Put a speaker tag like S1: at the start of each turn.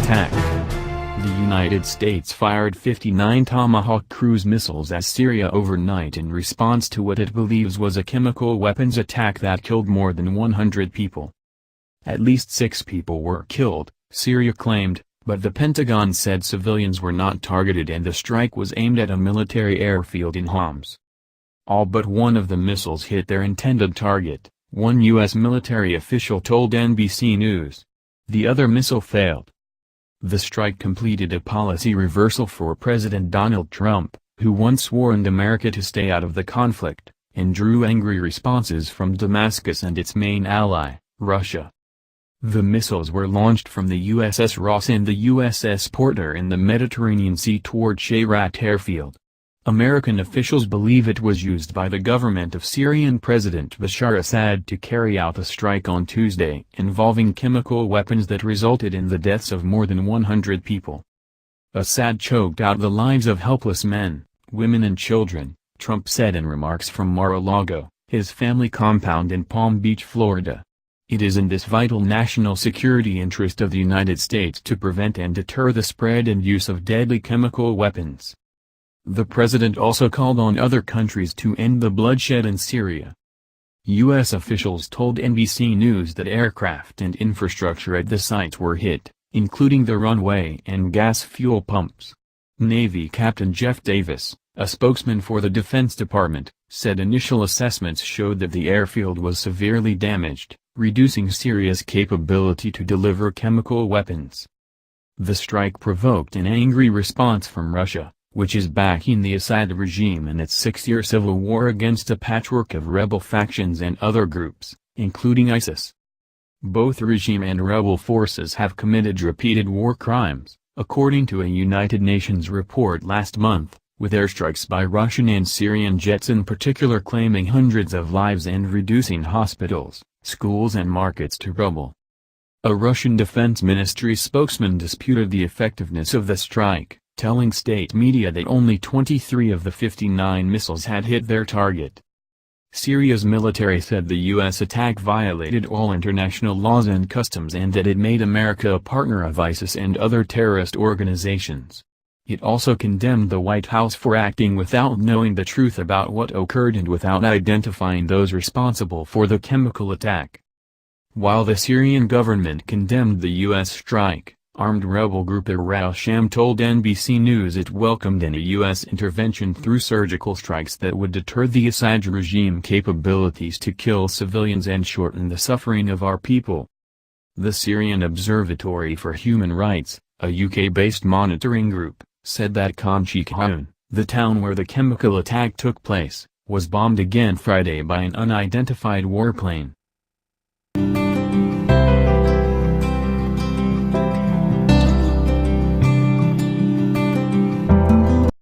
S1: attack. The United States fired 59 Tomahawk cruise missiles at Syria overnight in response to what it believes was a chemical weapons attack that killed more than 100 people. At least 6 people were killed, Syria claimed, but the Pentagon said civilians were not targeted and the strike was aimed at a military airfield in Homs. All but one of the missiles hit their intended target, one U.S. military official told NBC News. The other missile failed. The strike completed a policy reversal for President Donald Trump, who once warned America to stay out of the conflict, and drew angry responses from Damascus and its main ally, Russia. The missiles were launched from the USS Ross and the USS Porter in the Mediterranean Sea toward Shayrat airfield. American officials believe it was used by the government of Syrian President Bashar Assad to carry out a strike on Tuesday involving chemical weapons that resulted in the deaths of more than 100 people. Assad choked out the lives of helpless men, women and children, Trump said in remarks from Mar-a-Lago, his family compound in Palm Beach, Florida. It is in this vital national security interest of the United States to prevent and deter the spread and use of deadly chemical weapons. The president also called on other countries to end the bloodshed in Syria. U.S. officials told NBC News that aircraft and infrastructure at the sites were hit, including the runway and gas fuel pumps. Navy Captain Jeff Davis, a spokesman for the Defense Department, said initial assessments showed that the airfield was severely damaged, reducing Syria's capability to deliver chemical weapons. The strike provoked an angry response from Russia, which is backing the Assad regime in its 6-year civil war against a patchwork of rebel factions and other groups, including ISIS. Both regime and rebel forces have committed repeated war crimes, according to a United Nations report last month, with airstrikes by Russian and Syrian jets in particular claiming hundreds of lives and reducing hospitals, schools and markets to rubble. A Russian Defense Ministry spokesman disputed the effectiveness of the strike, telling state media that only 23 of the 59 missiles had hit their target. Syria's military said the U.S. attack violated all international laws and customs and that it made America a partner of ISIS and other terrorist organizations. It also condemned the White House for acting without knowing the truth about what occurred and without identifying those responsible for the chemical attack. While the Syrian government condemned the U.S. strike, armed rebel group al-Sham told NBC News it welcomed any U.S. intervention through surgical strikes that would deter the Assad regime capabilities to kill civilians and shorten the suffering of our people. The Syrian Observatory for Human Rights, a UK-based monitoring group, said that Khan Sheikhoun, the town where the chemical attack took place, was bombed again Friday by an unidentified warplane.